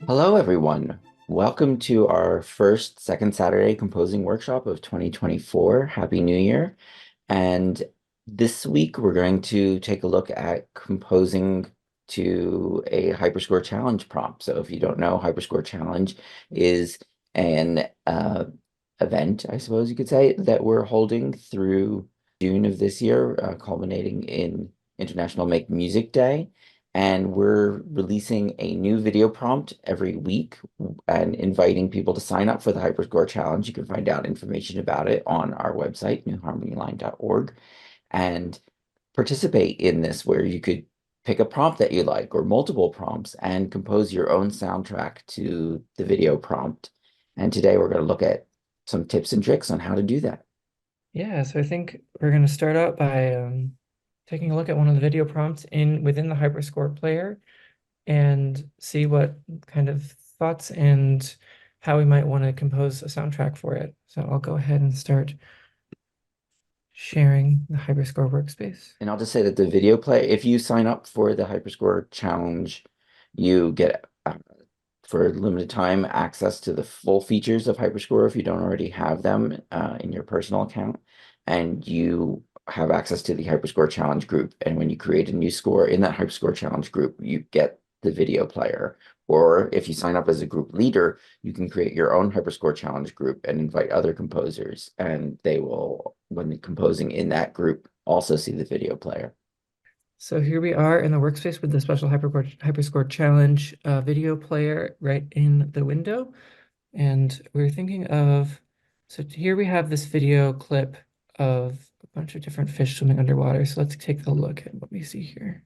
Hello, everyone. Welcome to our first second Saturday composing workshop of 2024. Happy New Year. And this week we're going to take a look at composing to a Hyperscore challenge prompt. So if you don't know, Hyperscore challenge is an event, I suppose you could say, that we're holding through June of this year, culminating in International Make Music Day. And we're releasing a new video prompt every week and inviting people to sign up for the Hyperscore Challenge. You can find out information about it on our website, newharmonyline.org, and participate in this where you could pick a prompt that you like or multiple prompts and compose your own soundtrack to the video prompt. And today we're going to look at some tips and tricks on how to do that. Yeah, so I think we're going to start out by taking a look at one of the video prompts within the Hyperscore player and see what kind of thoughts and how we might want to compose a soundtrack for it. So I'll go ahead and start sharing the Hyperscore workspace. And I'll just say that the video play, if you sign up for the Hyperscore challenge, you get for limited time access to the full features of Hyperscore if you don't already have them in your personal account. And you have access to the Hyperscore challenge group. And when you create a new score in that Hyperscore challenge group, you get the video player. Or if you sign up as a group leader, you can create your own Hyperscore challenge group and invite other composers, and they will, when composing in that group, also see the video player. So here we are in the workspace with the special Hyperscore challenge video player right in the window. And we're thinking of, so here we have this video clip of a bunch of different fish swimming underwater. So let's take a look at what we see here.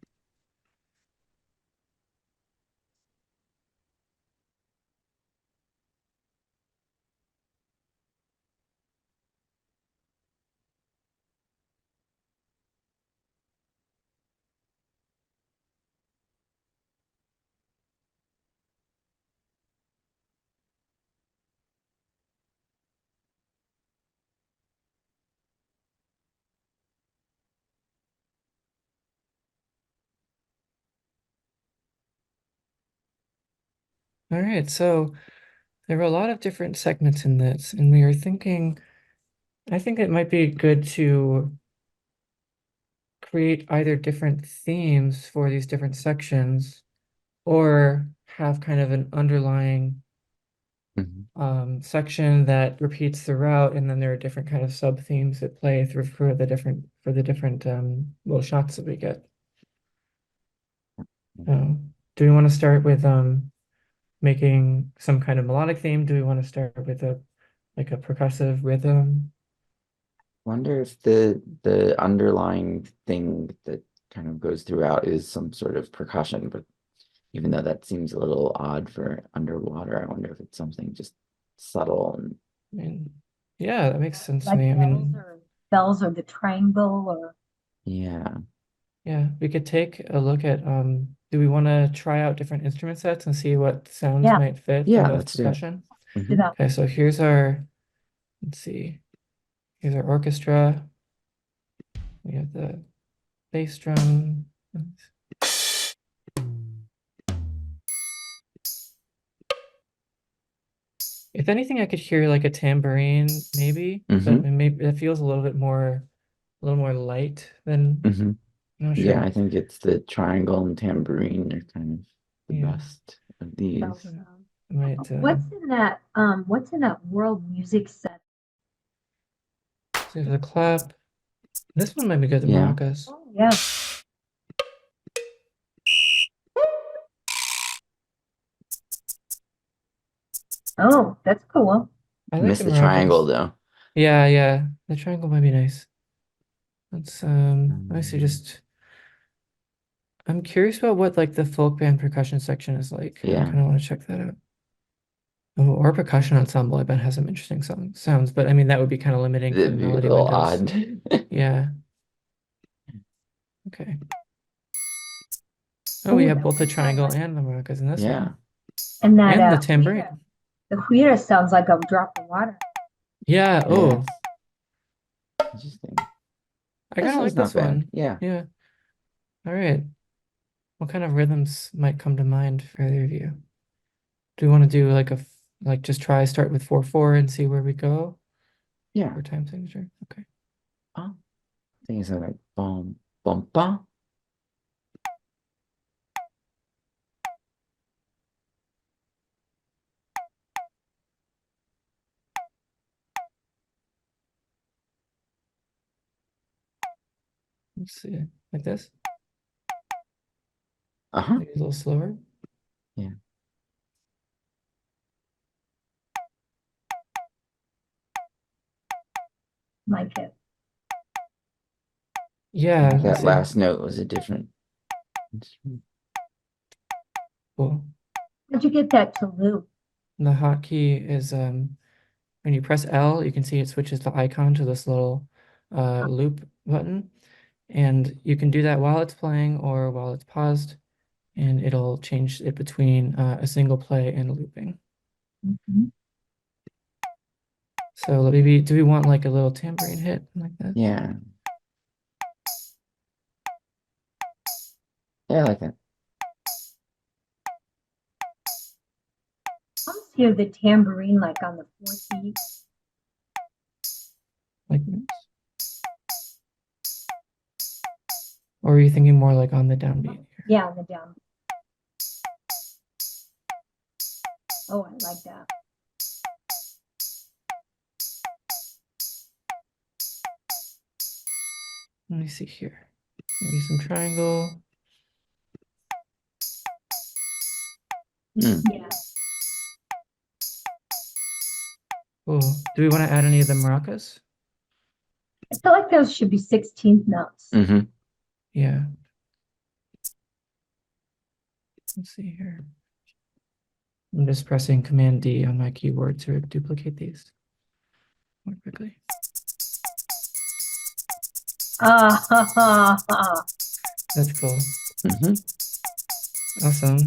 All right, so there were a lot of different segments in this, and we are thinking, I think it might be good to create either different themes for these different sections or have kind of an underlying Mhm. section that repeats throughout, and then there are different kind of sub themes that play through for the different little shots that we get. Do we want to start with making some kind of melodic theme? Do we want to start with a like a percussive rhythm? Wonder if the underlying thing that kind of goes throughout is some sort of percussion, but even though that seems a little odd for underwater, I wonder if it's something just subtle and I mean, yeah, that makes sense to Like me. I bells mean, or bells or the triangle or yeah. yeah, we could take a look at do we want to try out different instrument sets and see what sounds yeah, might fit from Yeah, both let's do it. percussion? do Hmm. that. Okay, so here's our, let's see, here's our orchestra. We have the bass drum. If anything, I could hear like a tambourine, maybe, but Hmm. maybe it feels a little more light than, Hmm. I'm not Yeah, sure. I think it's the triangle and tambourine are kind of the Yeah, best of Bell these. so sound. I might, What's in that world music set? so there's a clap. This one might be good, the Yeah. maracas. Oh yeah. Oh, that's cool. I like the Missed the triangle maracas. though. Yeah, yeah, the triangle might be nice. Let me see, Um, just, I'm curious about what like the folk band percussion section is like. I yeah, kind of want to check that out. Oh, or percussion ensemble, I bet has some interesting sounds, but I mean, that would be kind of limiting for it'd the be a melody little windows. odd. Yeah, okay. Oh, we Oh, have that both the one sounds triangle like, and the maracas in this Yeah, one, and that and the huira. tambourine. The huira sounds like a drop of water. Yeah, oh, yes. Interesting. I kind This of one's like not this bad. one. Yeah. Yeah, all right. What kind of rhythms might come to mind for either of you? Do we want to do like like just try start with 4/4 and see where we go Yeah. for time signature? Okay. Oh, things are like boom, boom, boom. Let's see. Like this? Uh-huh. Maybe a little slower. Yeah. Like it. Yeah, let's That see. last note was a different instrument. Cool. How'd you get that to loop? And the hotkey is when you press L, you can see it switches the icon to this little loop button. And you can do that while it's playing or while it's paused, and it'll change it between a single play and looping. Mhm. So maybe, do we want like a little tambourine hit like that? Yeah. Yeah, I like that. I almost hear the tambourine like on the fourth beat. Like this? Or are you thinking more like on the downbeat here? Yeah, on the down. Oh, I like that. Let me see here. Maybe some triangle. Mm. Yeah. Cool. Do we want to add any of the maracas? I feel like those should be 16th notes. Mm-hmm. Yeah. Let's see here. I'm just pressing Command D on my keyboard to duplicate these more quickly. Ah, That's cool. Mm-hmm. Awesome.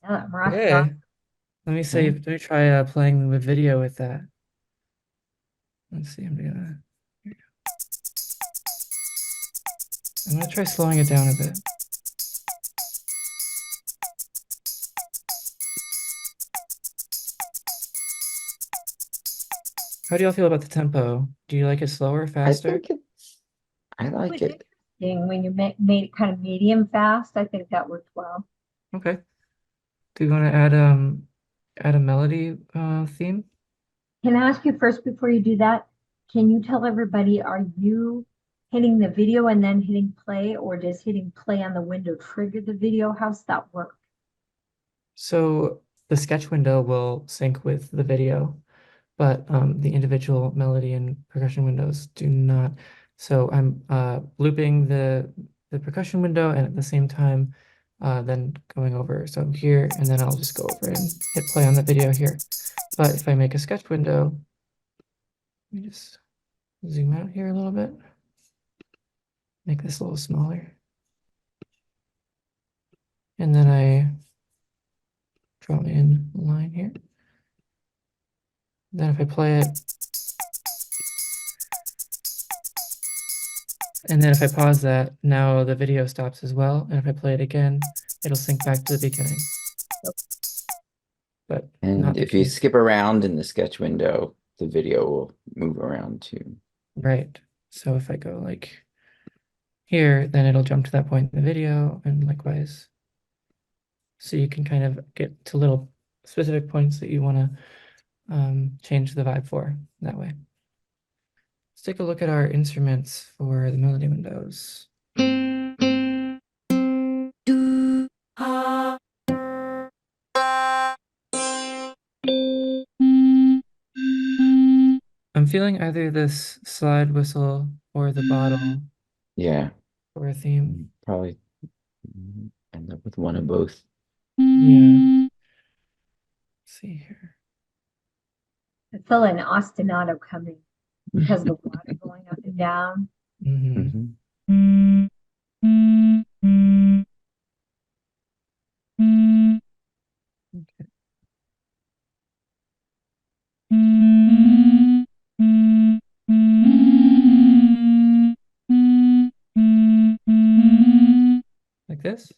yeah, Okay. Okay. Let me try playing the video with that. Let's see, I'm gonna try slowing it down a bit. How do y'all feel about the tempo? Do you like it slower, I faster? think I it like was it. interesting when you made it kind of medium fast. I think that worked well. Okay. Do you want to add a melody theme? Can I ask you first before you do that? Can you tell everybody, are you hitting the video and then hitting play, or does hitting play on the window trigger the video? How's that work? So the sketch window will sync with the video, but the individual melody and percussion windows do not. So I'm looping the percussion window and at the same time then going over. So here, and then I'll just go over and hit play on the video here. But if I make a sketch window, let me just zoom out here a little bit, make this a little smaller. And then I draw in a line here. Then if I play it, and then if I pause that, now the video stops as well. And if I play it again, it'll sync back to the beginning. But And not the if you case. skip around in the sketch window, the video will move around too. Right. So if I go like here, then it'll jump to that point in the video, and likewise. So you can kind of get to little specific points that you want to change the vibe for that way. Let's take a look at our instruments for the melody windows. I'm feeling either this slide whistle or the bottle Yeah. for a theme. Probably end up with one of both. Yeah. Let's see here. I feel an ostinato coming because of the water going up and down. Mhm. Mhm. Okay. Like this?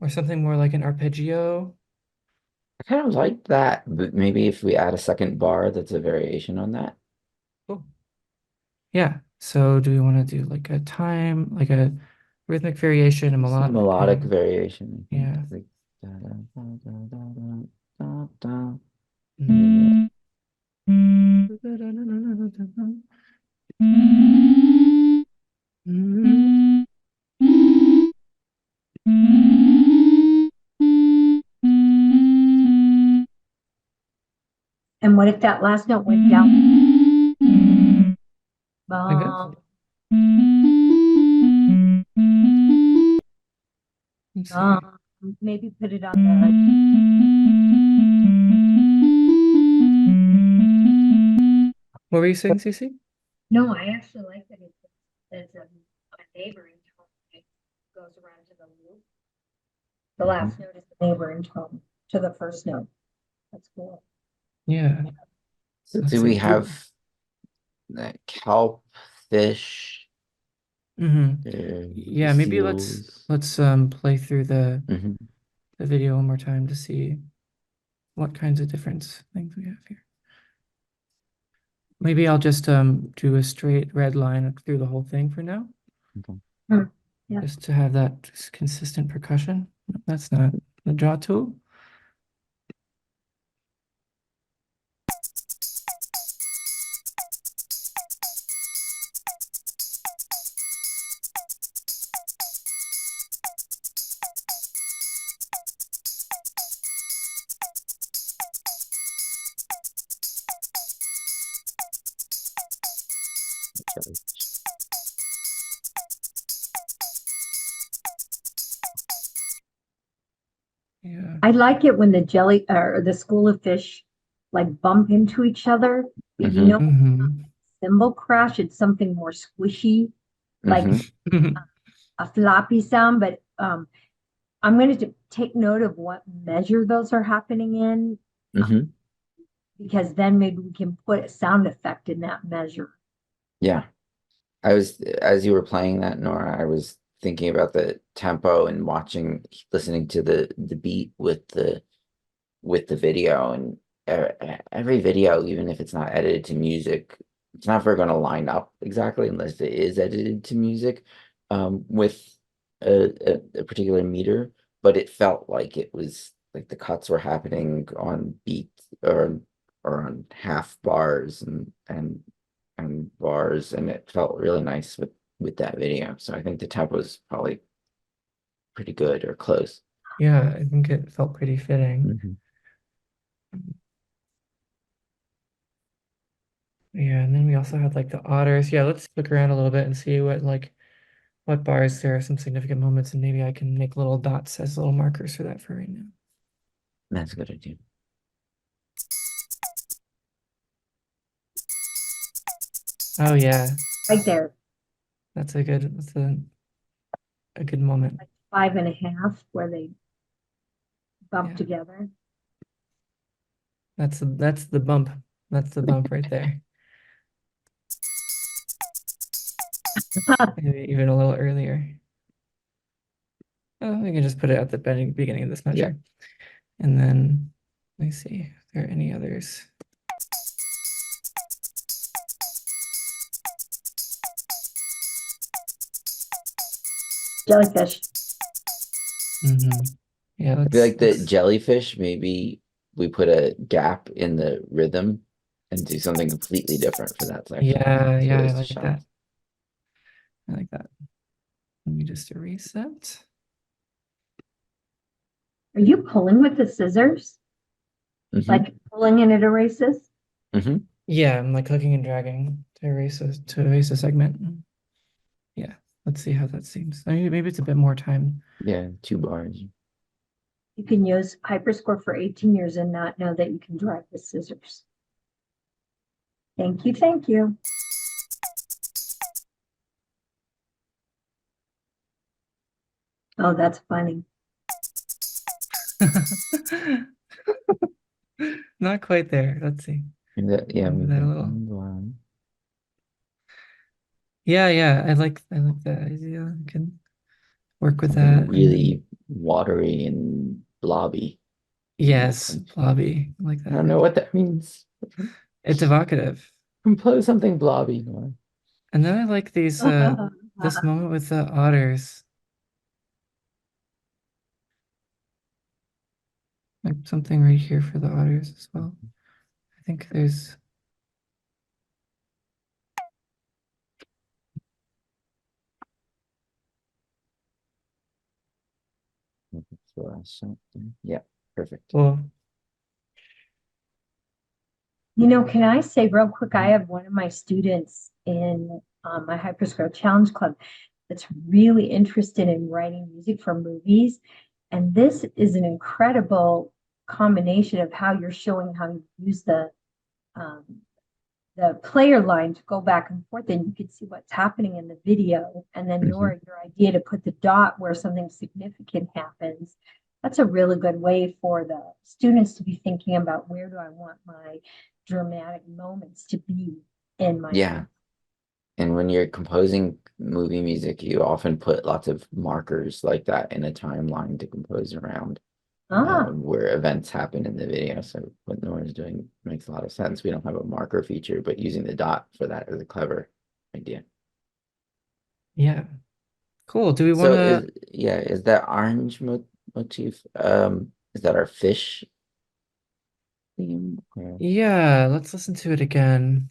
or something more like an arpeggio. I kind of like that, but maybe if we add a second bar, that's a variation on that. Cool. Yeah. So do we want to do like a time, like a rhythmic variation, a Some melodic kind melodic of, variation, I think. yeah. Like da, da, da, da, da, da, da, da. And Mm. And what if that last note went down? Like this? Bum, Let's see. bum. Maybe put it on the. What were you saying, Cece? No, I actually like that it's a neighboring tone. It goes around to the loop. The mhm. last note is the neighboring tone to the first note. That's cool. Yeah. So Let's do see. we have kelp, fish, Yeah, maybe seals? let's play through Hmm. the video one more time to see what kinds of different things we have here. Maybe I'll just do a straight red line through the whole thing for now, Okay. Hmm. Yeah. just to have that consistent percussion. That's not the draw tool. Yeah. I like it when the jelly or the school of fish like bump into each other. But you Hmm. know, Hmm. cymbal crash, it's something more squishy, like Hmm. a floppy sound. But I'm going to take note of what measure those are happening in, Hmm. because then maybe we can put a sound effect in that measure. Yeah. I was, as you were playing that, Nora, I was thinking about the tempo and listening to the beat with the video, and every video, even if it's not edited to music, it's never going to line up exactly unless it is edited to music, with a particular meter. But it felt like it was like the cuts were happening on beat, or on half bars and bars, and it felt really nice with that video. So I think the tempo is probably pretty good or close. Yeah, I think it felt pretty fitting. Mhm. Yeah, and then we also had like the otters. Yeah, let's look around a little bit and see what bars there are some significant moments, and maybe I can make little dots as little markers for that for right now. That's a good idea. Oh yeah, Right there, that's a good moment. like 5.5, where they bump Yeah, together. that's the bump. That's the bump right there. Maybe even a little earlier. Oh, we can just put it at the beginning of this Yeah. measure. And then let me see if there are any others. Jellyfish. Yeah, I feel like the let's jellyfish, maybe we put a gap in the rhythm and do something completely different for that section. yeah, So yeah, I it's like shot. that. I like that. Let me just erase that. Are you pulling with the scissors? Hmm. Like pulling and it erases? Hmm. Yeah, I'm like clicking and dragging to erase a segment. Yeah, let's see how that seems. I mean, maybe it's a bit more time. Yeah, 2 bars. You can use Hyperscore for 18 years and not know that you can drag with scissors. Thank you, thank you. Oh, that's funny. Not quite there. Let's see. Yeah, Move that a maybe little. 1 bar. Yeah, yeah. I like that idea. I can work with Something that. really watery and blobby. Yes, blobby, I like I don't that. know what that means. It's evocative. Compose something blobby, Nora. And then I like these this moment with the otters. Like something right here for the otters as well. I think there's Yeah, perfect. well, Can I say real quick, I have one of my students in my Hyperscore Challenge Club that's really interested in writing music for movies. And this is an incredible combination of how you're showing how you use um, the player line to go back and forth, and you can see what's happening in the video. And then your idea to put the dot where something significant happens. That's a really good way for the students to be thinking about, where do I want my dramatic moments to be in my Yeah. And when you're composing movie music, you often put lots of markers like that in a timeline to compose around where events happen in the video. So what Nora's doing makes a lot of sense. We don't have a marker feature, but using the dot for that is a clever idea. yeah. Cool. Do we want So to is that orange motif? Is that our fish theme? Yeah, let's listen to it again.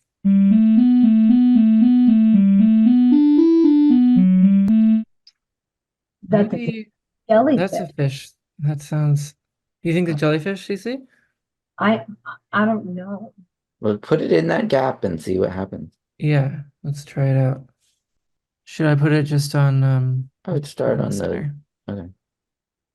That's a Maybe that's a jellyfish. fish. That sounds. You think the jellyfish, CC? I I don't know. Well, put it in that gap and see what happens. Yeah, let's try it out. Should I put it just on I would put it start in the on the center? okay.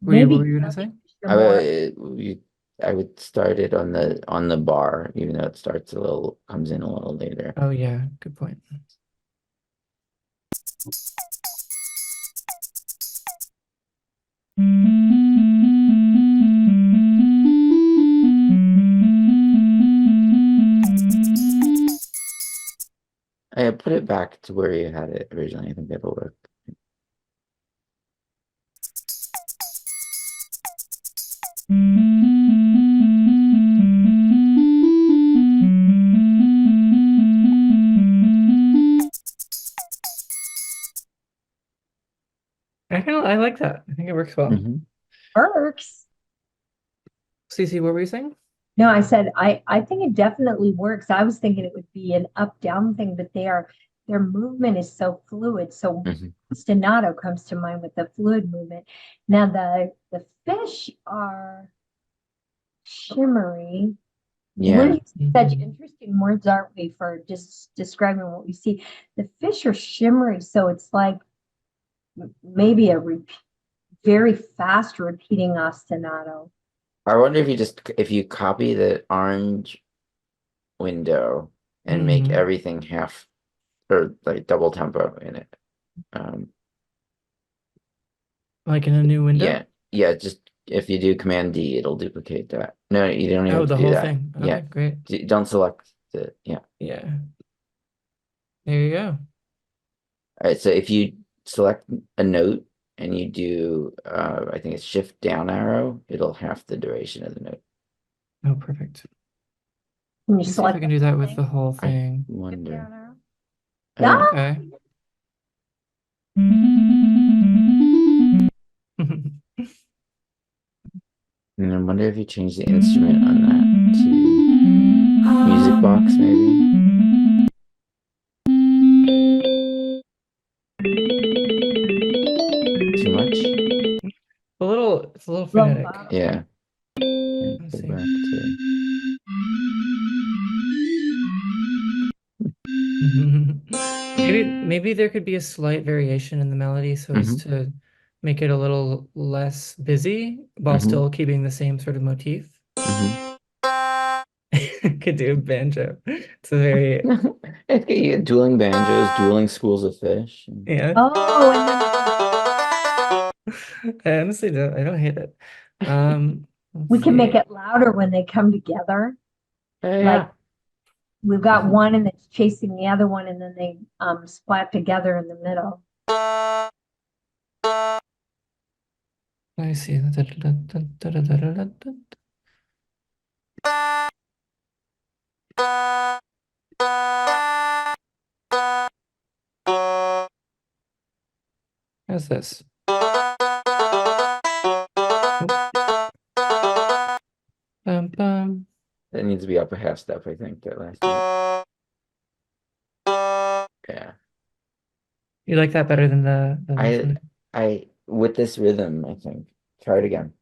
What Maybe were you gonna say? jellyfish are I more. would I would start it on the bar, even though it starts a little comes in a little later. Oh yeah, good point. I put it back to where you had it originally. I think that'll work. I like that. I think it works well. Works. CC, what were you saying? No, I said I think it definitely works. I was thinking it would be an up down thing, but their movement is so fluid. So Mhm. ostinato comes to mind with the fluid movement. Now the fish are shimmery. We're Yeah. using such interesting words, aren't we, for just describing what we see. The fish are shimmery, so it's like maybe a very fast repeating ostinato. I wonder if if you copy the orange window and make Mm-hmm. everything half or like double tempo in it. Um, Like in a new window? yeah, yeah. Just if you do Command D, it'll duplicate that. No, you don't even Oh, have to the do whole that. thing. Yeah, Okay, great. don't select the yeah. Yeah. There you go. All right, so if you select a note and you do, I think it's shift down arrow, it'll half the duration of the note. Oh, perfect. Can you Let me see if I select can the do that whole with the thing? whole I thing. Shift wonder. down arrow? Uh, Okay. and I wonder if you change the instrument on that to music box, maybe. Too much? It's a little Low frenetic. bottom. Yeah. And Let's go see. back to. Maybe there could be a slight variation in the melody so as Hmm. to make it a little less busy while Hmm. still keeping the same sort of motif. Hmm. Could do a banjo. It's a very It's got you dueling banjos, dueling schools of fish. yeah. Oh, and then I honestly don't. I don't hate it. we Let's can make see. it louder when they come together. Like Yeah. we've got one and it's chasing the other one, and then they splat together in the middle. Let me see. How's this? Bum, bum. That needs to be up a half step, I think, that last note. Yeah. You like that better than the last I one? I with this rhythm, I think. Try it again.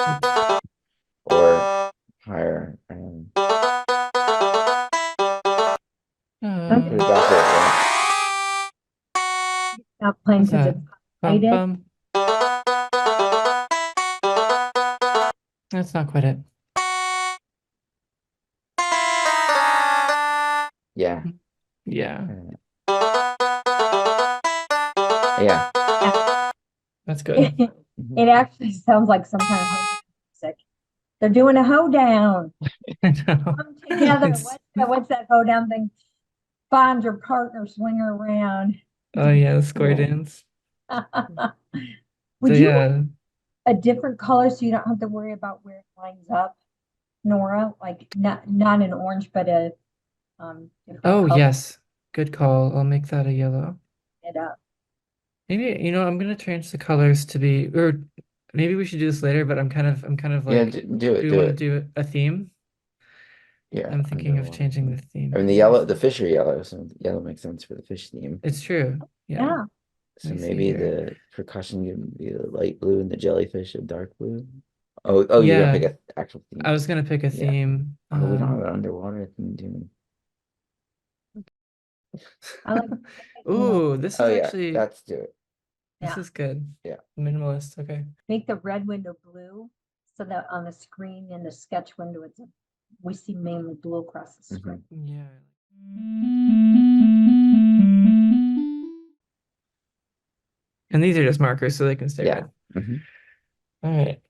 Oops. Or higher. Okay, Put it back there, not playing What's because that? it's Bum, highlighted. bum. That's not quite it. yeah. Yeah, Yeah. that's good. Mhm. It actually sounds like some kind of hoedown music. They're doing a hoedown. I know. Come together. It's What's that hoedown thing? Find your partner, swing her around. oh yeah, the square Yeah. dance. So Would you yeah. a different color so you don't have to worry about where it lines up, Nora? Like not an orange, but a different Oh color yes. Good call. I'll make that a yellow. it up. Maybe, I'm gonna change the colors to be, or maybe we should do this later, but I'm kind of Yeah, like, do do it, we do want to it. do a theme? Yeah, I'm thinking of underwater changing the theme. theme I mean for the this. yellow, the fish are yellow, so yellow makes sense for the fish theme. It's true. Yeah. Yeah. Let So me see maybe here. the percussion can be the light blue and the jellyfish a dark blue. Oh, you're gonna Yeah, pick a actual I theme. was gonna pick a Yeah. theme. Oh, we don't have an underwater theme, do we? I like making the Ooh, this Oh is yeah, actually, that's do it. this yeah. is good. Yeah. Minimalist. Okay. Make the red window blue so that on the screen in the sketch window we see mainly blue across the screen. Yeah. And these are just markers, so they can stay Yeah. red. hmm All right.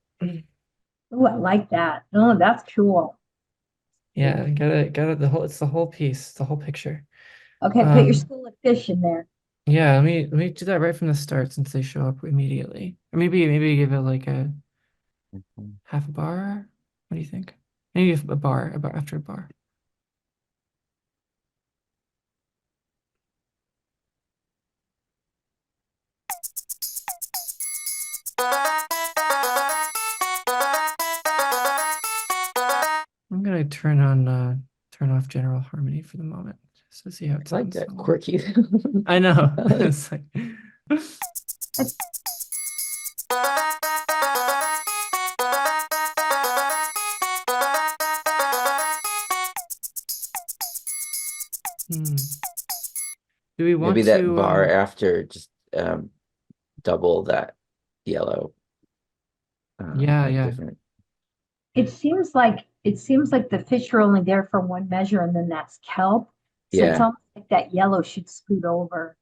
Oh, I like that. Oh, that's cool. Yeah, got it. It's the whole piece, the whole picture. Okay, put your Um, school of fish in there. yeah, let me do that right from the start since they show up immediately. Or maybe give it like a half a bar. What do you think? Maybe a bar after a bar. I'm gonna turn off general harmony for the moment, just to see how it I like sounds. that quirky. I know. It's like hmm. Do we Maybe want that to bar after just double that yellow, yeah, like yeah. different. It seems like the fish are only there for one measure and then that's kelp. So it's Yeah. almost like that yellow should scoot over.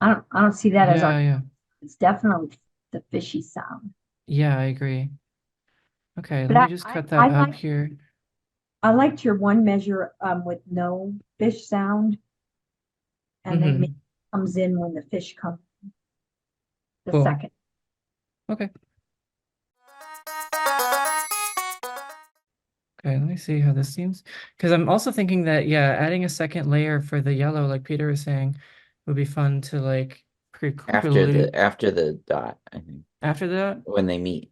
I don't see that as Yeah, our yeah. it's definitely the fishy sound. Yeah, I agree. Okay, let But me just cut that up here. I liked your one measure with no fish sound and then maybe Mm-hmm. comes in when the fish come the Cool. second. Okay. Okay, let me see how this seems. Because I'm also thinking that, yeah, adding a second layer for the yellow, like Peter was saying, would be fun to like prelude After the dot, I think, after that. when they meet.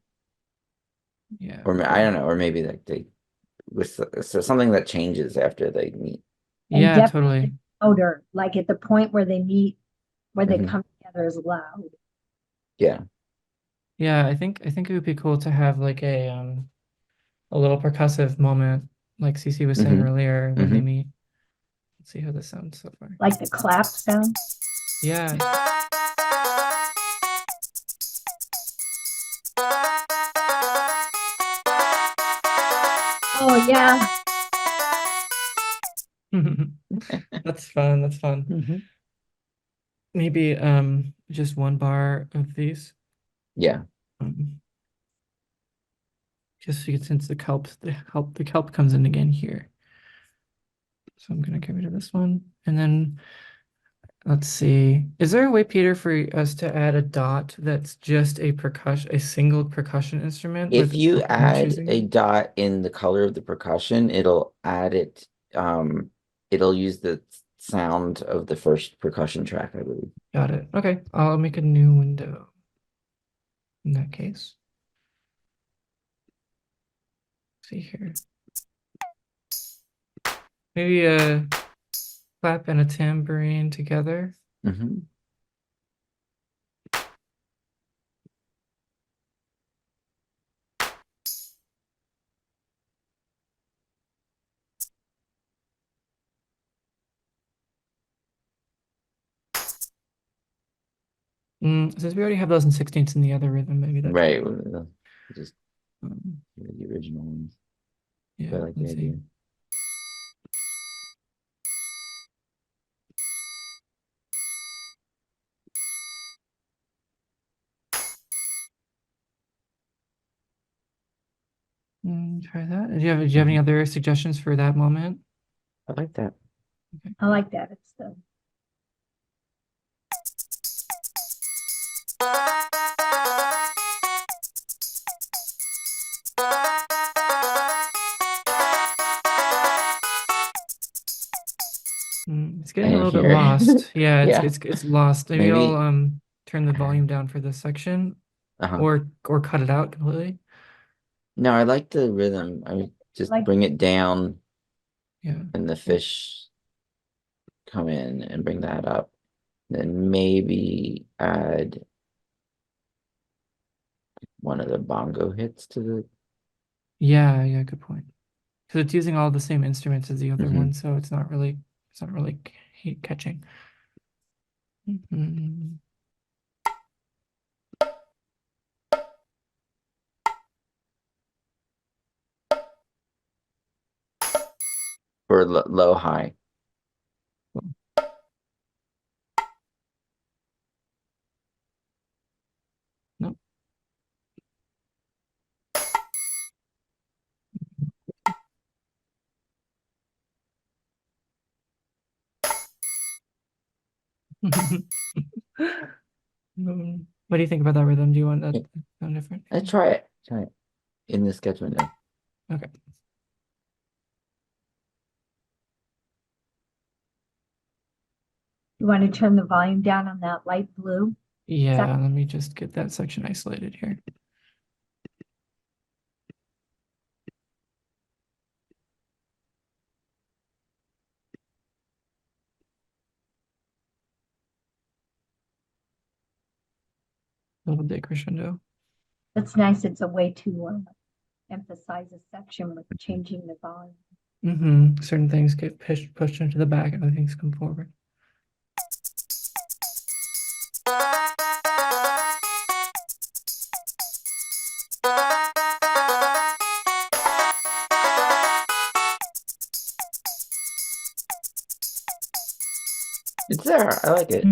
Yeah, Or I okay. don't know, or maybe like they with so something that changes after they meet. And Yeah, definitely totally. louder, like at the point where they meet, where they hmm come together is loud. Yeah. Yeah, I think it would be cool to have like a little percussive moment, like Cece was saying hmm earlier when they hmm meet. Let's see how this sounds so far. Like the clap sound. Yeah. Oh yeah. That's fun. That's fun. hmm Maybe just one bar of these. Yeah. Um, just so you can sense the kelp comes in again here. So I'm gonna get rid of this one. And then Let's see. Is there a way, Peter, for us to add a dot that's just a single percussion instrument If with you when add choosing a it? dot in the color of the percussion, it'll add it, it'll use the sound of the first percussion track, I believe. Got it. Okay, I'll make a new window in that case. See here. Maybe a clap and a tambourine together. Hmm. Since we already have those in 16ths in the other rhythm, maybe that should Right. work. Just Um, the original ones. But I yeah, like the let's see. idea. Try that. Do you have any Mhm. other suggestions for that moment? I like that. Okay. I like that. It's the It's I getting a didn't little bit hear. lost. Yeah, it's Yeah. it's it's lost. Maybe I'll Maybe. turn the volume down for this section Uh-huh. or cut it out completely. No, I like the rhythm. I would just like bring it down Yeah. and the fish come in and bring that up. Then maybe add one of the bongo hits to the. Yeah, yeah, good point. Because it's using all the same instruments as the other Mhm. one, so it's not really catching. Mhm. For low high. Nope. What do you think about that rhythm? Do you want that Yeah, to sound different? try it. Try it in the sketch window. Okay. you want to turn the volume down on that light blue. Yeah, let me just get that section isolated here. Little decrescendo. That's nice. It's a way to emphasize a section with changing the volume. Certain things get pushed into the back and other things come forward. It's there. I like it.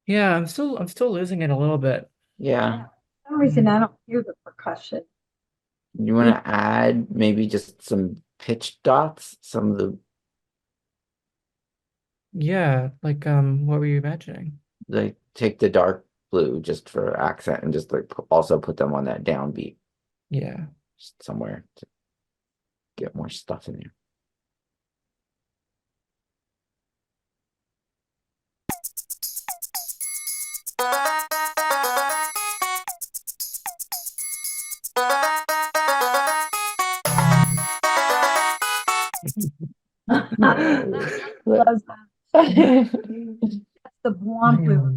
Yeah, I'm still losing it a little bit. Yeah. For some reason, I don't hear the percussion. You want to add maybe just some pitch dots, some of the Yeah, like what were you imagining? like take the dark blue just for accent and just like also put them on that downbeat Yeah. just somewhere to get more stuff in there. Loves that. That's the Bwomp we were.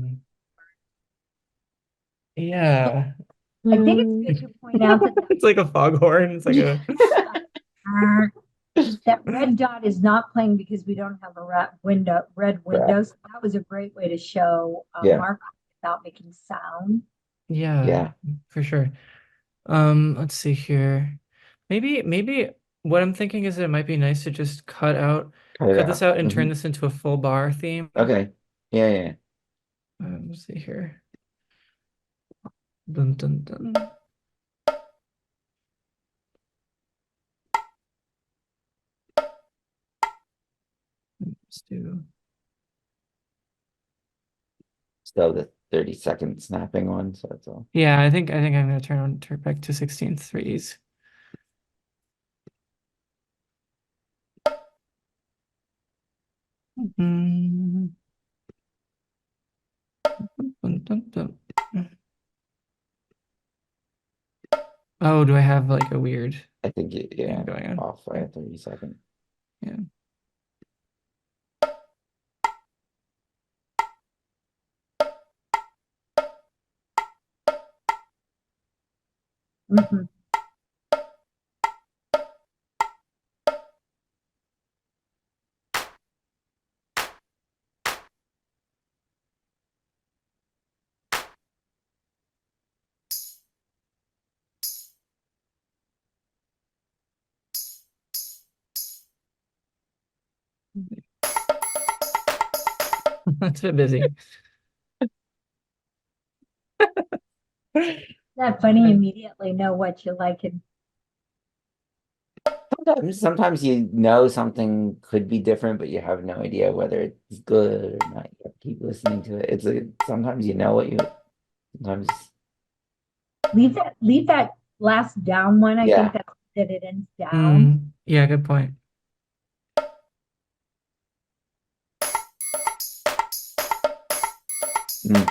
Yeah. I think it's good to point out that It's like a foghorn. It's like a that red dot is not playing because we don't have a red Correct. window. So that was a great way to show Yeah. mark without making sound. yeah, Yeah. for sure. Let's see here. Maybe what I'm thinking is that it might be nice to just Cut it cut this out. out and turn this into a full bar theme. Okay. Yeah, yeah. Let's see here. Dun dun dun. Let's do. Still the 30-second snapping one, so that's all. Yeah, I think I'm gonna turn back to 16th threes. Mm. Dun, dun, dun. Oh, do I have like a weird I think thing yeah, going on? off by a 30-second. Yeah. Mhm. That's a bit busy. That funny, you immediately know what you like and Sometimes you know something could be different, but you have no idea whether it's good or not. You have to keep listening to it. Sometimes you know what you sometimes leave that last down one. I think yeah. that it ends down. Yeah, good point. Mm,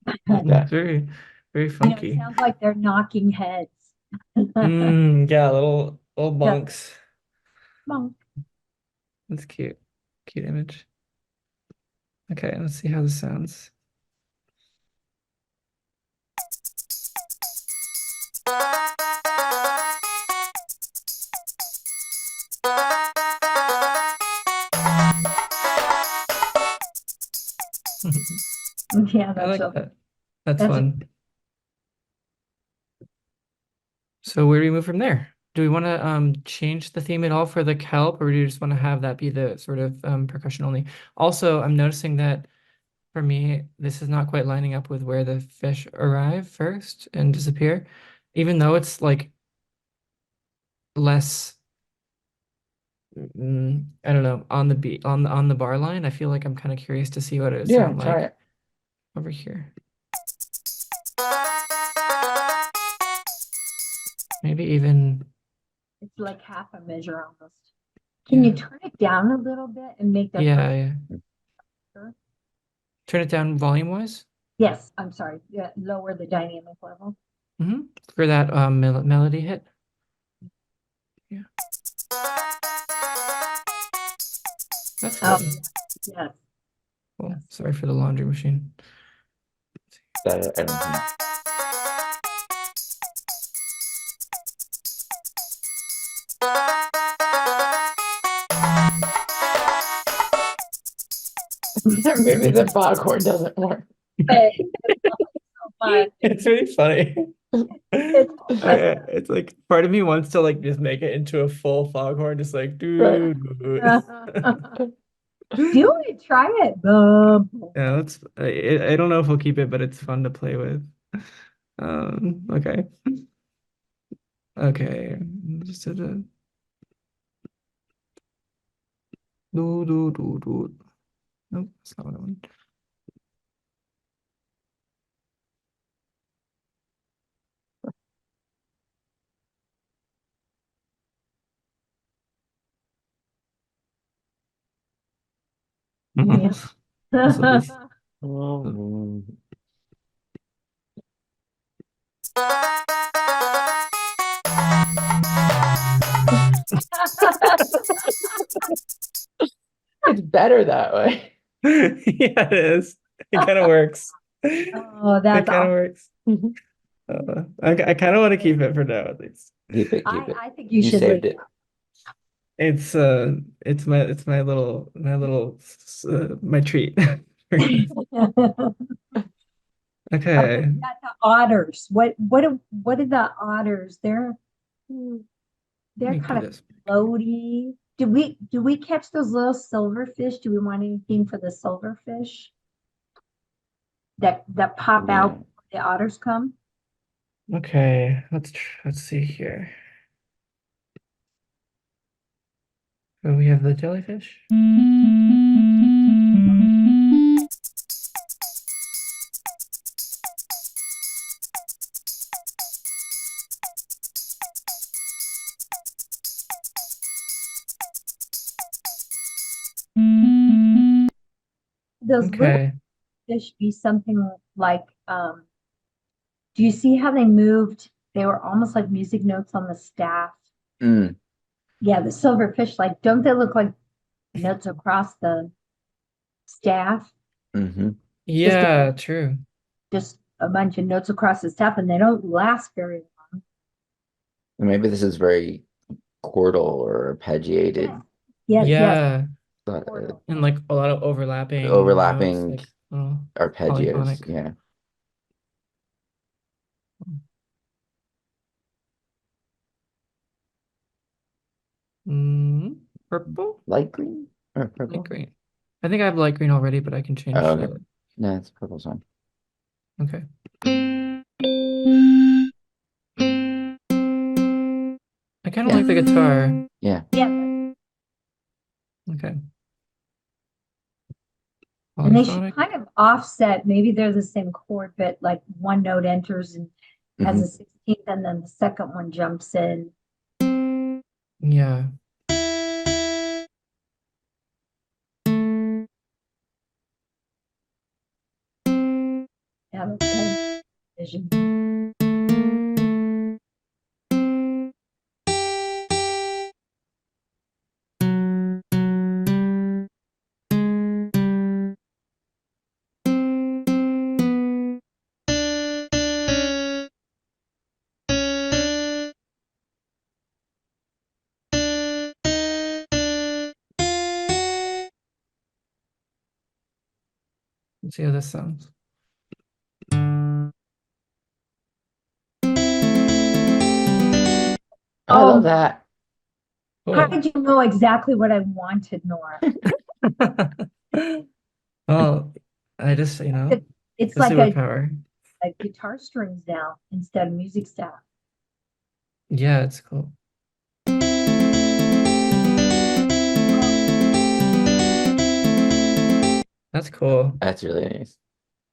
like It's that. very, very You know, it funky. sounds like they're knocking heads. Yeah, little Yeah. bunks. Monk. That's cute. Cute image. Okay, let's see how this sounds. Yeah, I like that. That's that's a fun. So where do we move from there? Do we want to change the theme at all for the kelp, or do you just want to have that be the sort of percussion only? Also, I'm noticing that for me, this is not quite lining up with where the fish arrive first and disappear, even though it's like less, I don't know, on the beat on the bar line. I feel like I'm kind of curious to see what it would Yeah, sound try like it. over here. Maybe even, it's like half a measure almost. Can you yeah, turn it down a little bit and make that yeah, first? yeah. Turn it down volume wise. Yes, I'm sorry. Yeah, lower the dynamic level. For that melody hit. Yeah, that's Oh, good. yes. Cool. Yes. Sorry for the laundry machine. That I don't think. Maybe the foghorn doesn't work. But it's so fun. It's really funny. It's awesome. It's like part of me wants to like just make it into a full foghorn, just like Right. dude. Do it. Try it. Boom. Yeah, I don't know if we'll keep it, but it's fun to play with. Okay. Okay. Just did a do. Nope, that's not what I want. Yeah. This will be Oh, it's better that way. yeah, it is. It kind of works. Oh, It that's kind of awesome. works. I kind of want to keep it for now at least. Keep it, keep it. I think you You should saved leave. it. It's my little my treat. Okay, Okay. we got the otters. What are the otters? Let They're me do kind of this. floaty. Do we catch those little silverfish? Do we want anything for the silverfish that pop out Yeah. when the otters come? Okay, let's see here. So we have the jellyfish. Those little Okay. fish be something like, do you see how they moved? They were almost like music notes on the staff. Mm, Yeah, the silverfish, like, don't they look like notes across the staff? hmm Just Yeah, true. just a bunch of notes across the staff, and they don't last very long. Maybe this is very chordal or Yes, arpeggiated, yes. Yeah. but, Portal. And like a lot of overlapping notes, overlapping like oh, arpeggios. polyphonic. Yeah. Purple? Light green or Light purple? green. I think I have light green already, but I can Oh, change okay. the. No, it's purple's fine. Okay. I kind of Yeah. like the guitar. Yeah. Yeah, Okay. and they should Polyphonic. kind of offset. Maybe they're the same chord, but like one note enters and has a hmm 16th, and then the second one jumps in. Yeah. Yeah, that's good vision. Let's see how this sounds. I love Oh, that. how Cool. did you know exactly what I wanted, Nora? Well, I just, It's the like superpower. a guitar strings now instead of music staff. Yeah, it's cool. That's cool. That's really nice.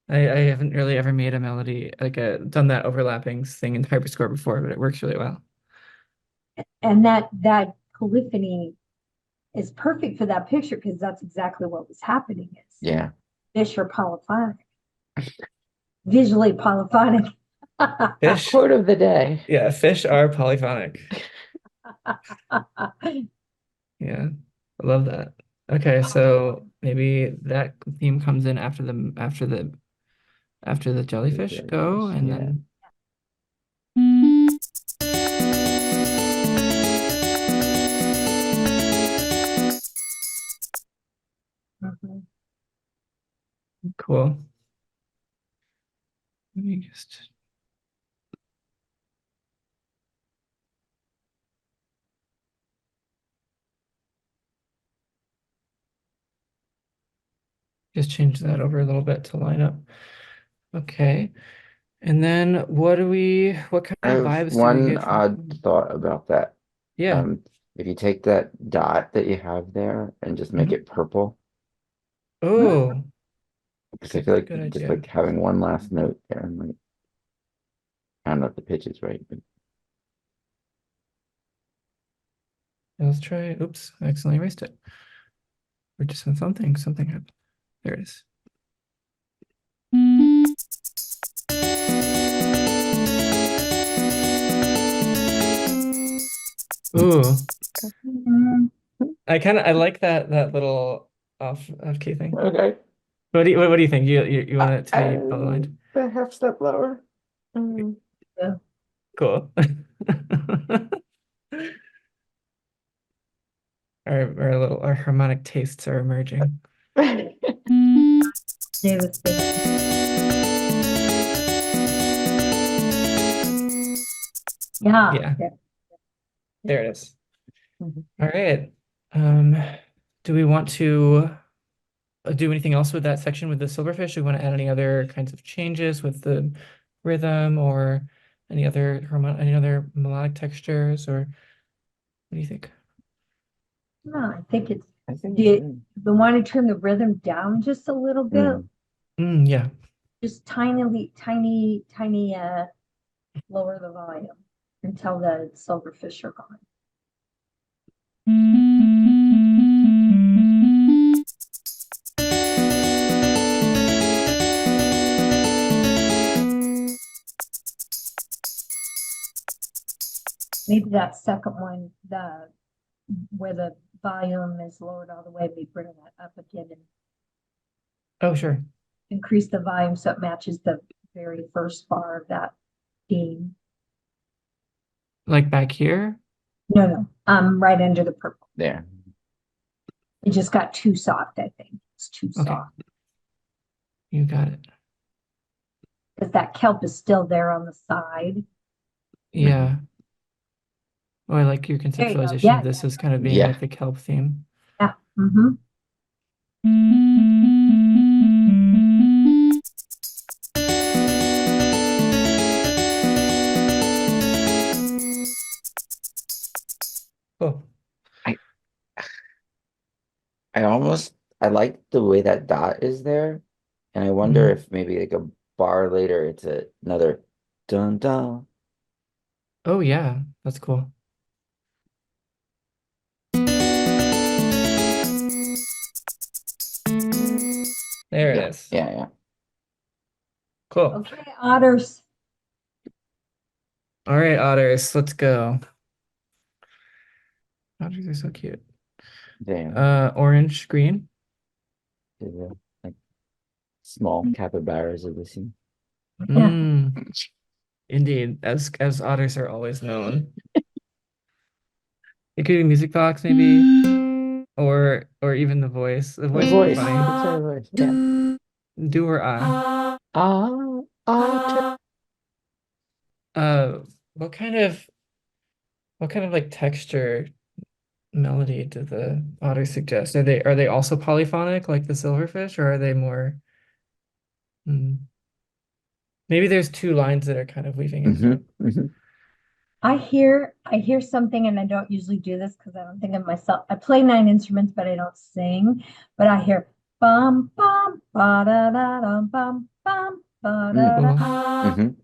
I haven't really ever made a melody, like done that overlapping thing in Hyperscore before, but it works really well. And that polyphony is perfect for that picture because that's exactly what was happening. Is Yeah. fish are polyphonic, visually polyphonic. Fish, Quote of the day. yeah, fish are polyphonic. Yeah, I love that. Okay, so maybe that theme comes in after the The jellyfish go, jellyfish. and Yeah. then Mhm. cool. Let me just change that over a little bit to line up. Okay. And then what kind I of have vibes do we one get from? odd thought about that. Yeah. Um, if you take that dot that you have there and just make Mhm. it purple, Oh, because I feel like good just idea. like having one last note there, and like I don't know if the pitch is right, but Let's try. Oops, I accidentally erased it. Or just something happened. There it is. Ooh, Mhm. I like that little off key thing. okay. What do you think? You want it to be And aligned? a half step lower. Yeah. Cool. Our harmonic tastes are emerging. Devastating. Yeah. Yeah, Yeah. there it is. Mhm. All right. Um, do we want to do anything else with that section with the silverfish? Do we want to add any other kinds of changes with the rhythm or any other melodic textures, or what do you think? No, I think it's I think it's the good. the want to turn the rhythm down just a little bit, Yeah. just tiny lower the volume until the silverfish are gone. Maybe that second one, the where the volume is lowered all the way, we bring that up again and Oh, sure. increase the volume so it matches the very first bar of that theme. Like back here? No, right under the purple. There. It just got too soft, I think. It's too Okay. soft. You got it. Because that kelp is still there on the side. Yeah. Oh, I like your There you go. conceptualization Yeah, of this yeah, as kind of being Yeah. like the kelp theme. yeah. Mm-hmm. Oh. I I almost I like the way that dot is there, and I wonder Mhm. if maybe like a bar later it's another dun dun. Oh yeah, that's cool. There it Yeah, is. yeah, yeah. Cool. Okay, otters. All right, otters, let's go. Otters are so cute. Damn. Orange, green. The like small capybaras of the sea. Yeah. Mm, indeed, as otters are always known. It could be music box maybe, or even the voice. The The voice would be voice. funny. It's our voice. Yeah. Do or I. Otter. Uh, what kind of like texture melody do the otters suggest? Are they also polyphonic like the silverfish, or are they more? Hmm. Maybe there's two lines that are kind of weaving into it. Hmm. I hear something, and I don't usually do this because I don't think of myself. I play 9 instruments, but I don't sing. But I hear bum bum ba da da dum bum bum ba da da Cool. Hmm. bum.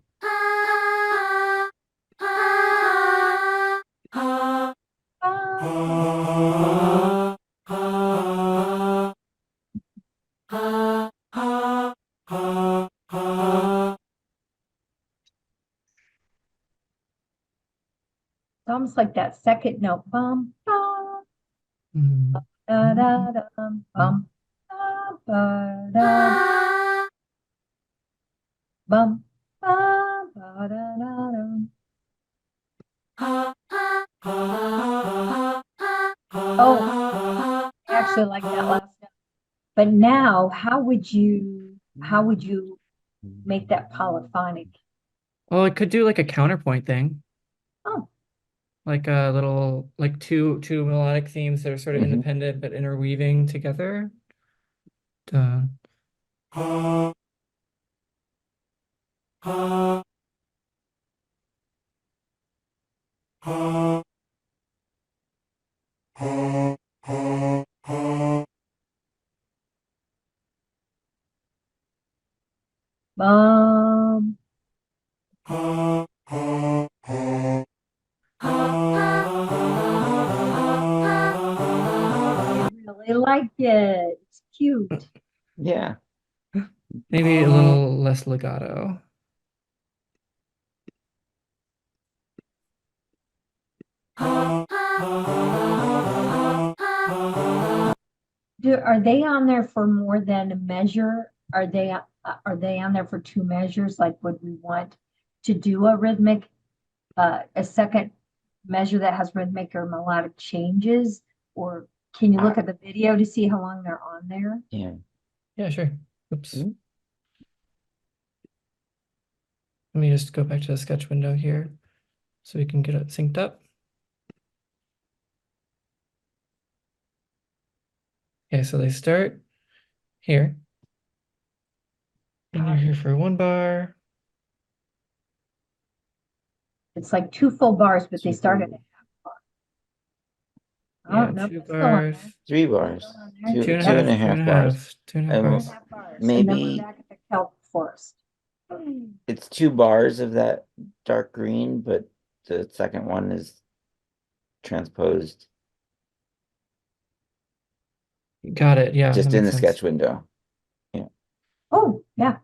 It's almost like that second note bum bum Mhm. da da dum bum ba ba da bum ba ba da da dum. Oh, I actually like that last note. But now, how would you make that polyphonic? Well, it could do like a counterpoint thing, Oh, like a little like two melodic themes that are sort of Hmm. independent but interweaving together. Duh. bum. I really like it. It's cute. Yeah. Maybe a little less legato. Are they on there for more than a measure? Are they on there for two measures? Like, would we want to do a second measure that has rhythmic or melodic changes? Or can you Uh, look at the video to see how long they're on there? yeah. Yeah, sure. Oops. Mm. Let me just go back to the sketch window here so we can get it synced up. Okay, so they start here. And you're here for one bar. It's like two full bars, but they start at a half Yeah, no, two it's still on bars. there. 3 bars. Still on there. Two Two and a two and half, a two and half a bars. half, two and a half Um, Two and bars. a half bars. And then we're maybe back at the kelp forest. it's 2 bars of that dark green, but the second one is transposed Got it. Yeah, that just in makes the sense. sketch window. Yeah, Oh, yeah.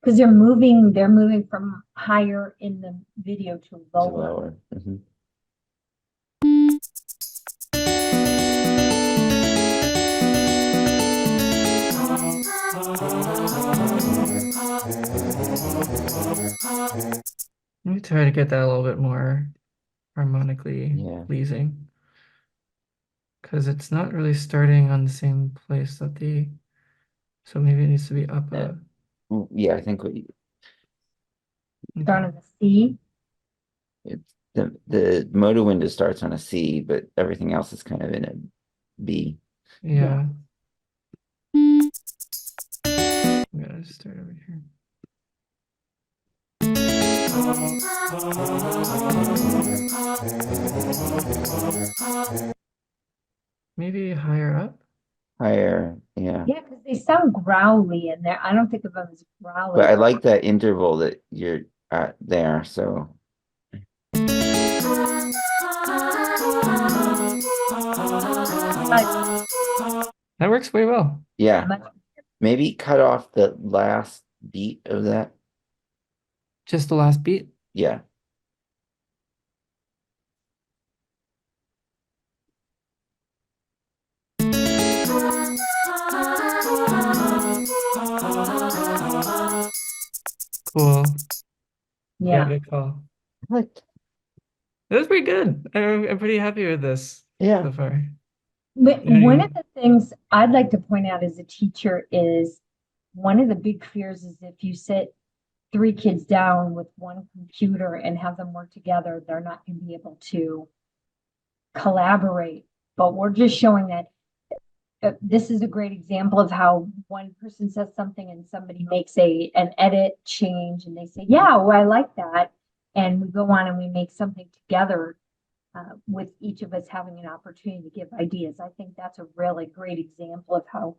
Because they're moving from higher in the video to to lower. lower. Let me try to get that a little bit more harmonically Yeah. pleasing. Because it's not really starting on the same place that the, so maybe it needs to be up Yeah. a, Yeah, I think Start okay. on the C. it's the motor window starts on a C, but everything else is kind of in a B. Yeah. I'm gonna start over here. Maybe higher up. Higher, yeah. Yeah, because they sound growly in there. I don't think of them as growly. But I like that interval that you're at there, so That works way well. yeah. Much, Maybe cut off the last beat of that. Just the last beat. Yeah. Cool. Yeah, yeah. good call. Like, That was pretty good. I'm pretty happy with this yeah. so far. But Yeah, one of the things I'd like to point out as a teacher is one of the big fears is if you sit 3 kids down with one computer and have them work together, they're not going to be able to collaborate. But we're just showing that this is a great example of how one person says something and somebody makes an edit change and they say, yeah, well, I like that. And we go on and we make something together with each of us having an opportunity to give ideas. I think that's a really great example of how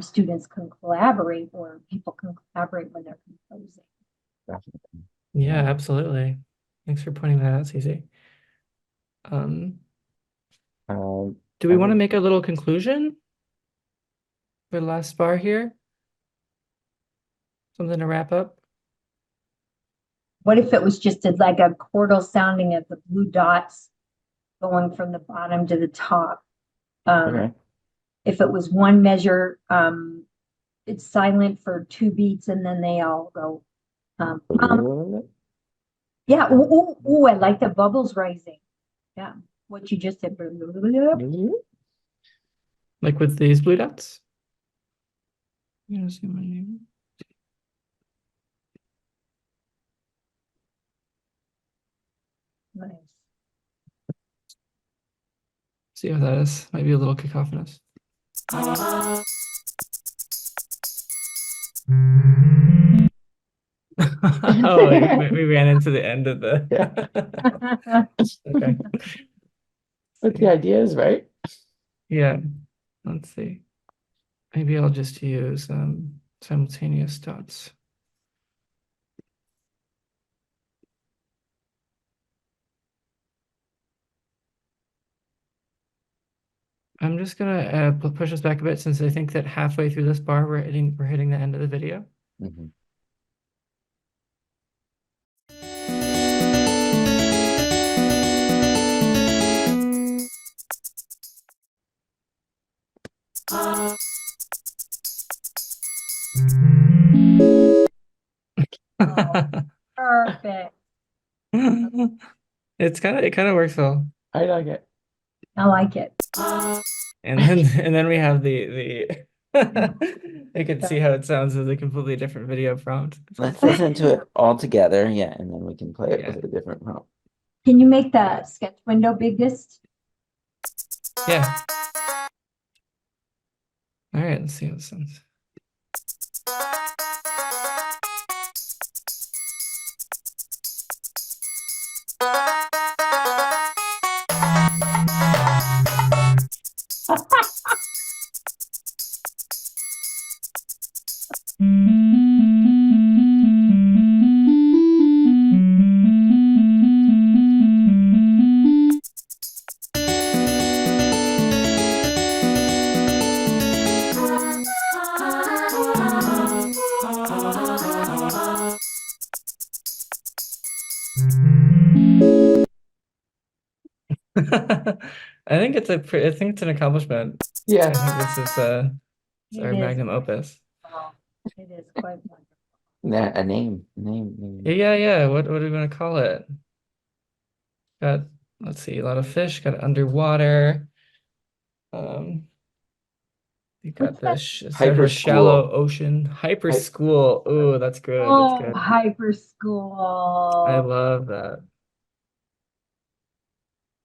students can collaborate or people can collaborate when they're composing. Definitely. Yeah, absolutely. Thanks for pointing that out, Cece. Um, do we want to make a little conclusion for the last bar here? Something to wrap up? What if it was just like a chordal sounding of the blue dots going from the bottom to the top? Okay. If it was one measure, it's silent for 2 beats and then they all go. Yeah. Ooh, I like the bubbles rising. Yeah. What you just did. Like with these blue dots? You know, see my name. Nice. See how that is. Might be a little cacophonous. Oh, we ran into the end of the. Yeah. Okay. But the idea is right. Yeah. Let's see. Maybe I'll just use simultaneous dots. I'm just gonna push us back a bit since I think that halfway through this bar we're hitting the end of the video. Mhm. Perfect. It kind of works well. I like it. I like it. And then we have the I can see how it sounds as a completely different video prompt. Let's listen to it all together, yeah, and then we can play it Yeah. with a different prompt. Can you make the sketch window biggest? Yeah. All right, let's see how it sounds. I think it's an accomplishment. I Yeah. think this is it's It our is magnum quite opus. wonderful. It is quite wonderful. Yeah, a name. Yeah, yeah. What do we want to call it? Got, let's see, a lot of fish, got underwater. Um, we got What's the that? sh sort Hyper of shallow school. ocean. Hyper Hy school. Oh, that's good. That's Oh, good. hyper I school. love that.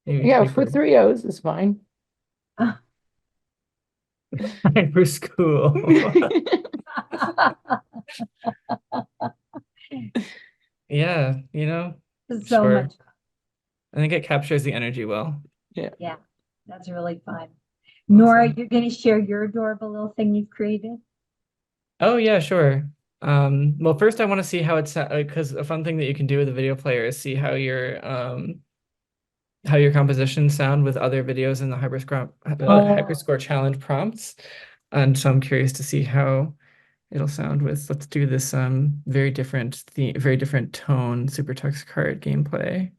Maybe Yeah, for hyper three O's is fine. hyper school. Yeah, So sure. much fun. I think it captures the energy well. Yeah. Yeah, that's really fun. Nora, Awesome. you're going to share your adorable little thing you've created? Oh yeah, sure. Well, first I want to see how it's because a fun thing that you can do with a video player is see how your compositions sound with other videos in the Oh, Hyperscore challenge prompts. And so I'm curious to see how it'll sound with, let's do this very different tone super tux card gameplay.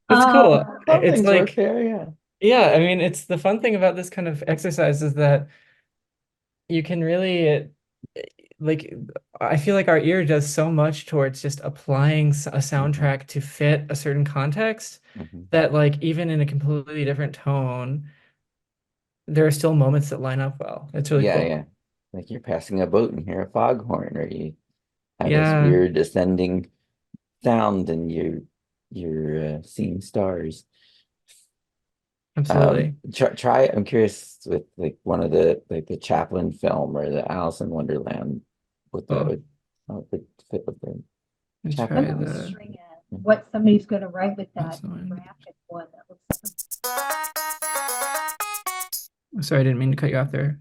That's cool. Some It's things work like, there, yeah. yeah, I mean, it's the fun thing about this kind of exercise is that you can really like I feel like our ear does so much towards just applying a Hmm. soundtrack to fit a certain context Hmm. that like even in a completely different tone, there are still moments that line up well. It's really Yeah, cool. yeah. Like you're passing a boat and hear a foghorn, or you have this Yeah, weird ascending sound and you're seeing stars. absolutely. Try. I'm curious with like one of the like the Chaplin film or the Alice in Wonderland, what that Oh, would how it would fit with the let me I'm try Chaplin. the wondering what somebody's going to write with that also one. graphic one that looks Sorry, I didn't mean to cut you off there,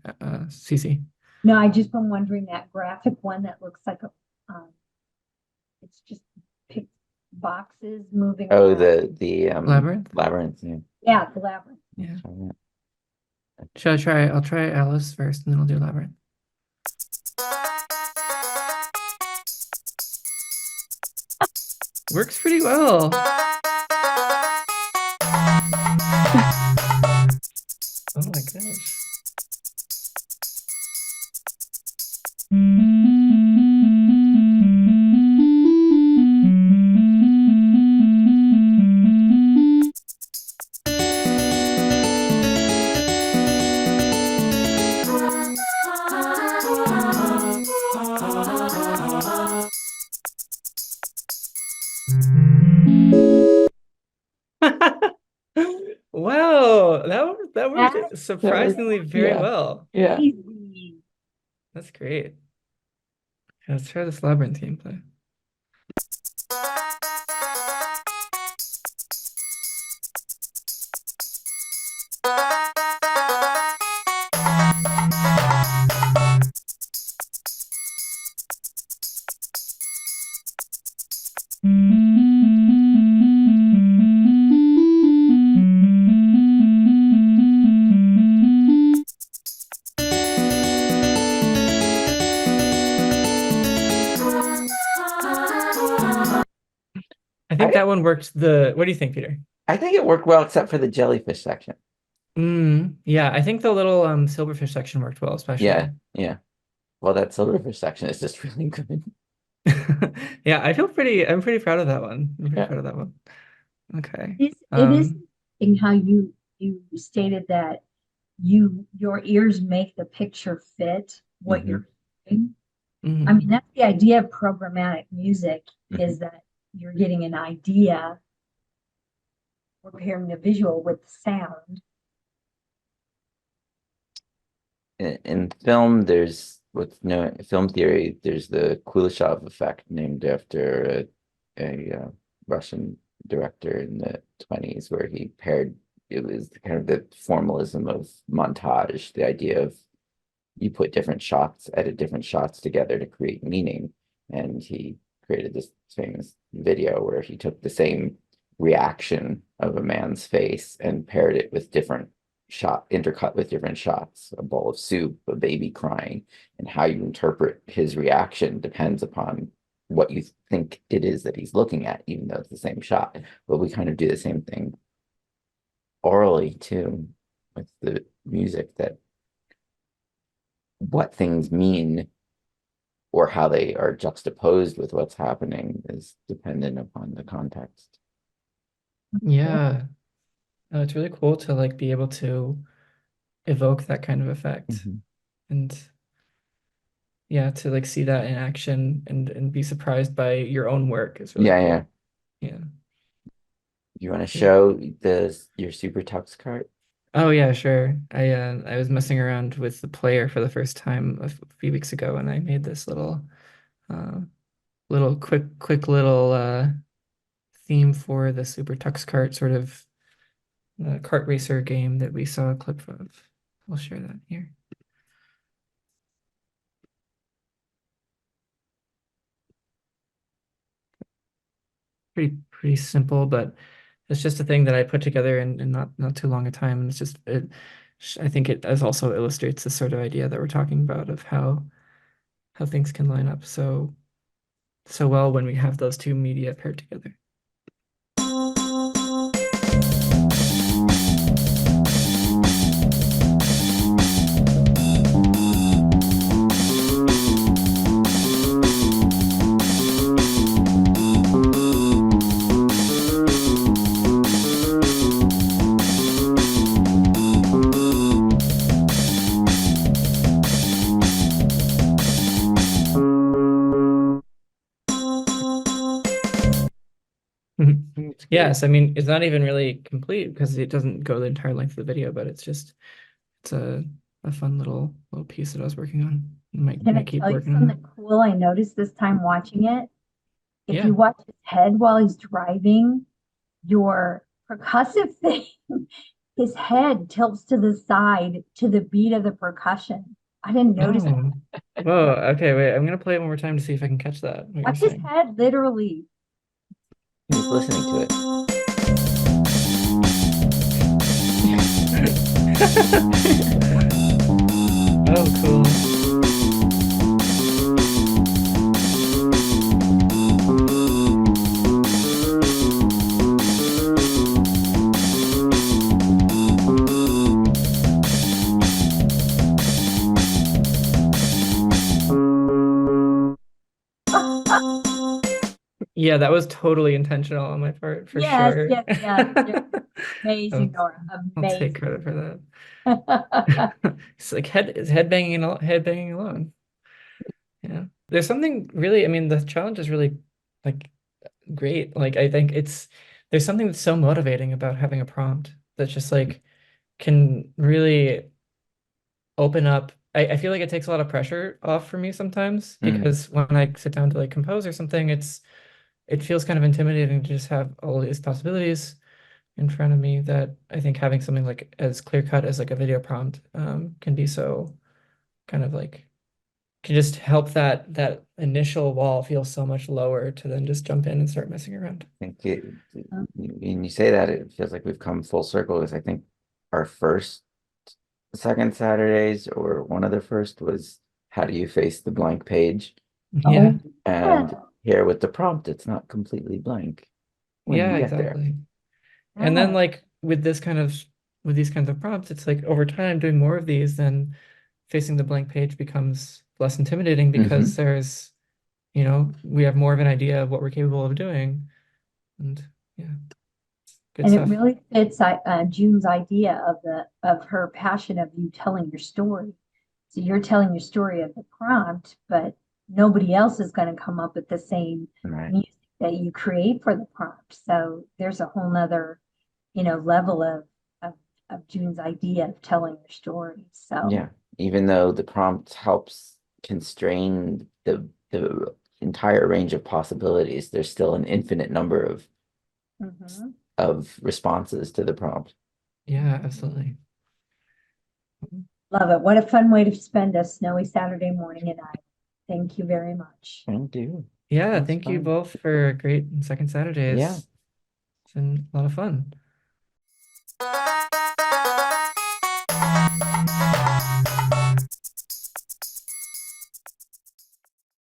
Cece. No, I just been wondering that graphic one that looks like it's just pic boxes moving Oh, around. the Labyrinth? labyrinth. Yeah. Yeah, the labyrinth. Yeah. Try that. Should I try? I'll try Alice first, and then I'll do Labyrinth. Works pretty well. Oh my gosh. Wow, that worked That's That worked. surprisingly very Yeah. well. Yeah. easy. That's great. Yeah, let's try this Labyrinth gameplay. I think I that one worked what do you think, Peter? I think it worked well except for the jellyfish section. Yeah, I think the little silverfish section worked well, especially. Yeah. Yeah. Well, that silverfish section is just really good. Yeah, I'm pretty proud of that one. I'm pretty Yeah. proud of that one. Okay. It is interesting how you stated that your ears make the picture fit what Hmm. you're hearing. I mean, Mhm. that's the idea of programmatic music Hmm. is that you're getting an idea, we're pairing the visual with the sound. In film, there's what's known film theory. There's the Kuleshov effect, named after a Russian director in the 20s, where he paired. It was kind of the formalism of montage, the idea of you put different shots, edit different shots together to create meaning. And he created this famous video where he took the same reaction of a man's face and paired it with different intercut with different shots, a bowl of soup, a baby crying, and how you interpret his reaction depends upon what you think it is that he's looking at, even though it's the same shot. But we kind of do the same thing orally too, with the music, that what things mean or how they are juxtaposed with what's happening is dependent upon the context. Yeah. It's really cool to like be able to evoke that kind of effect. Mhm. And yeah, to like see that in action and be surprised by your own work is really Yeah, yeah. cool. Yeah. You want to Pretty- show your super tux cart? Oh yeah, sure. I was messing around with the player for the first time a few weeks ago, and I made this uh little quick little theme for the Super Tux Kart sort of kart racer game that we saw a clip of. I'll share that here. Pretty simple, but it's just a thing that I put together in not too long a time, and it's just I think it as also illustrates the sort of idea that we're talking about of how things can line up so well when we have those two media paired together. It's great. Yes, I mean it's not even really complete because it doesn't go the entire length of the video, but it's a fun little piece that I was working on. Can I Might keep tell you working on something cool I noticed this time watching it? it. If Yeah. you watch his head while he's driving, your percussive thing, his head tilts to the side to the beat of the percussion. I didn't notice that. Oh. Whoa. Okay, wait. I'm gonna play it one more time to see if I can catch that, what you're Watch his saying. head literally. He's listening to it. Oh, cool. Yeah, that was totally intentional on my part for Yes, sure. yes, yes. Amazing, I'll, Nora. I'll take Amazing. credit for that. It's like head banging alone. Yeah. There's something really, I mean, the challenge is really like great. Like I think there's something that's so motivating about having a prompt that's just like can really open up. I feel like it takes a lot of pressure off for me sometimes Mhm. because when I sit down to like compose or something, it feels kind of intimidating to just have all these possibilities in front of me that I think having something like as clear cut as like a video prompt can be so kind of like can just help that initial wall feel so much lower to then just jump in and start messing around. I think when you say that, it feels like we've come full circle, because I think our first second Saturdays, or one of the first, was how do you face the blank page? Yeah. Oh, yeah. And here with the prompt, it's not completely blank when you Yeah, get there. exactly. And then Yeah. like with these kinds of prompts, it's like over time doing more of these, then facing the blank page becomes less intimidating Hmm. because you know, we have more of an idea of what we're capable of doing. And yeah, good And it stuff. really fits June's idea of her passion of you telling your story. So you're telling your story of the prompt, but nobody else is going to come up with the same Right. music that you create for the prompt. So there's a whole nother, level of of June's idea of telling your story. So Yeah. Even though the prompt helps constrain the entire range of possibilities, there's still an infinite number mhm. of responses to the prompt. Yeah, absolutely. Love it. What a fun way to spend a snowy Saturday morning in Iowa. Thank you very much. Thank you. Yeah, That's thank you fun. both for a great second Yeah. Saturdays. It's been a lot of fun.